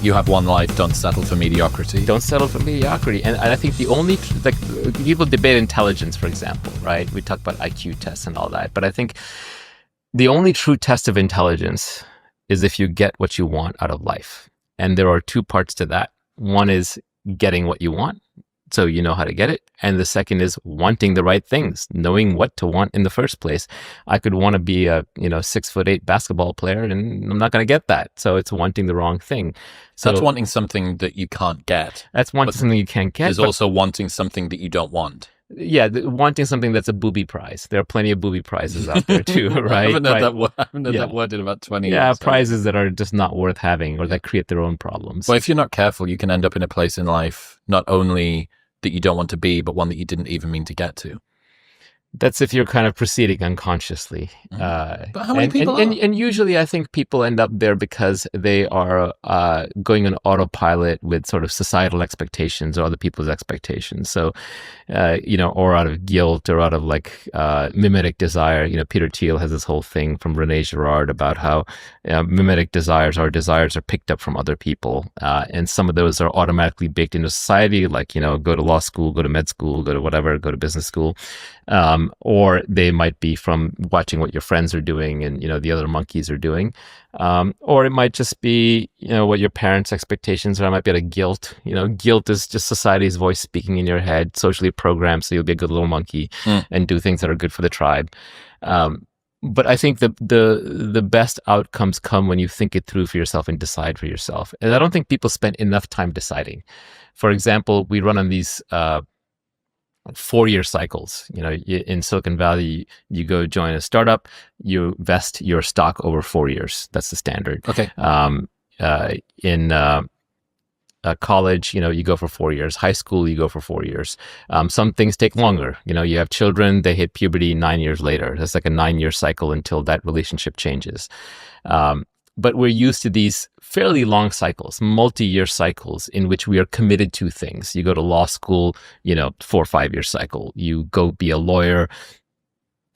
You have one life, don't settle for mediocrity. Don't settle for mediocrity. And I think the only, people debate intelligence, for example, right? We talk about IQ tests and all that. But I think the only true test of intelligence is if you get what you want out of life. And there are two parts to that. One is getting what you want, so you know how to get it. And the second is wanting the right things, knowing what to want in the first place. I could want to be a 6'8" basketball player, and I'm not going to get that. So it's wanting the wrong thing. So that's wanting something that you can't get. That's wanting something you can't get. There's also wanting something that you don't want. Yeah, wanting something that's a booby prize. There are plenty of booby prizes out there too, right? I haven't heard that word in about 20 years. Yeah, prizes that are just not worth having or that create their own problems. Well, if you're not careful, you can end up in a place in life not only that you don't want to be, but one that you didn't even mean to get to. That's if you're kind of proceeding unconsciously. But how many people are? And usually I think people end up there because they are going on autopilot with sort of societal expectations or other people's expectations. So, or out of guilt or out of mimetic desire. Peter Thiel has this whole thing from René Girard about how mimetic desires are picked up from other people. And some of those are automatically baked into society, go to law school, go to med school, go to whatever, go to business school. Or they might be from watching what your friends are doing and, the other monkeys are doing. Or it might just be, what your parents' expectations are. It might be out of guilt. Guilt is just society's voice speaking in your head, socially programmed, so you'll be a good little monkey and do things that are good for the tribe. But I think the best outcomes come when you think it through for yourself and decide for yourself. And I don't think people spend enough time deciding. For example, we run on these 4-year cycles. In Silicon Valley, you go join a startup, you vest your stock over 4 years. That's the standard. Okay. In college, you go for 4 years. High school, you go for 4 years. Some things take longer. You have children, they hit puberty 9 years later. That's like a 9-year cycle until that relationship changes. But we're used to these fairly long cycles, multi-year cycles in which we are committed to things. You go to law school, 4 or 5 year cycle. You go be a lawyer,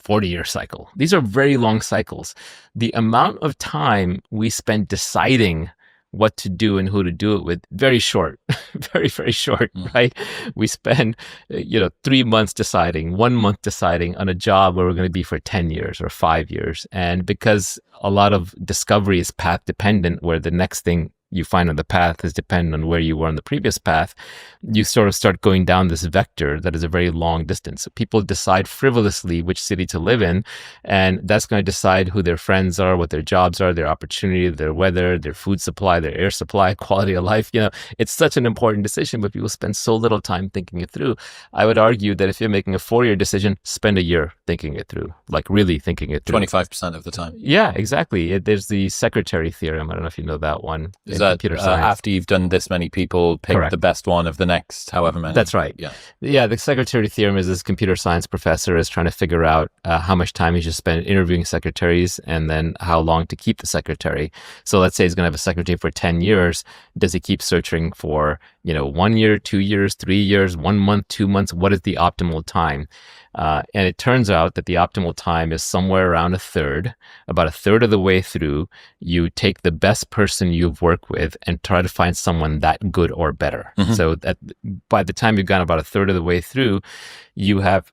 40-year cycle. These are very long cycles. The amount of time we spend deciding what to do and who to do it with, very short, very, very short, right? We spend, 3 months deciding, 1 month deciding on a job where we're going to be for 10 years or 5 years. And because a lot of discovery is path dependent, where the next thing you find on the path is dependent on where you were on the previous path, you sort of start going down this vector that is a very long distance. So people decide frivolously which city to live in, and that's going to decide who their friends are, what their jobs are, their opportunity, their weather, their food supply, their air supply, quality of life. It's such an important decision, but people spend so little time thinking it through. I would argue that if you're making a 4-year decision, spend a year thinking it through, really thinking it through. 25% of the time. Yeah, exactly. There's the secretary theorem. I don't know if you know that one. Is that after you've done this many people, pick Correct. The best one of the next however many? That's right. Yeah. The secretary theorem is this computer science professor is trying to figure out how much time he should spend interviewing secretaries and then how long to keep the secretary. So let's say he's going to have a secretary for 10 years. Does he keep searching for 1 year, 2 years, 3 years, 1 month, 2 months? What is the optimal time? And it turns out that the optimal time is somewhere around about a third of the way through. You take the best person you've worked with and try to find someone that good or better. So that by the time you've gone about a third of the way through, you have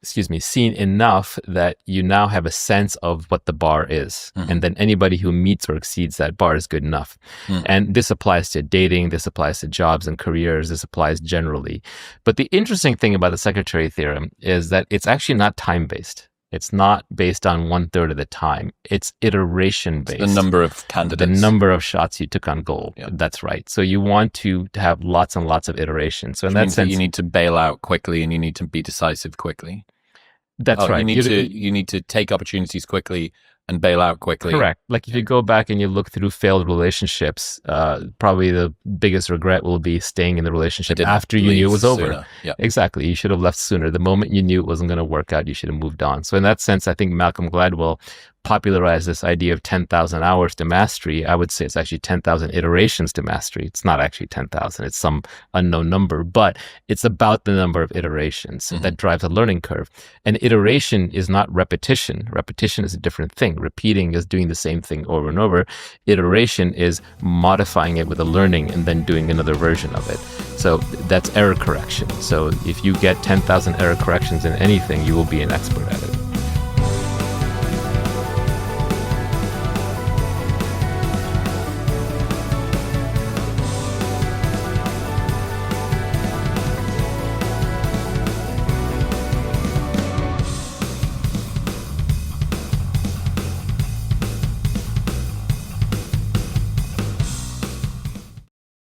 seen enough that you now have a sense of what the bar is. And then anybody who meets or exceeds that bar is good enough. And this applies to dating, this applies to jobs and careers, this applies generally. But the interesting thing about the secretary theorem is that it's actually not time-based. It's not based on 1/3 of the time. It's iteration-based. It's the number of candidates. The number of shots you took on goal. Yeah. That's right. So you want to have lots and lots of iterations. So in that sense, you need to bail out quickly and you need to be decisive quickly. That's right. You need to take opportunities quickly and bail out quickly. Correct. Like if you go back and you look through failed relationships, probably the biggest regret will be staying in the relationship after you knew it was over. Yeah. Exactly. You should have left sooner. The moment you knew it wasn't going to work out, you should have moved on. So in that sense, I think Malcolm Gladwell popularized this idea of 10,000 hours to mastery, I would say it's actually 10,000 iterations to mastery. It's not actually 10,000. It's some unknown number, but it's about the number of iterations that drives a learning curve. And iteration is not repetition. Repetition is a different thing. Repeating is doing the same thing over and over. Iteration is modifying it with a learning and then doing another version of it. So that's error correction. So if you get 10,000 error corrections in anything, you will be an expert at it.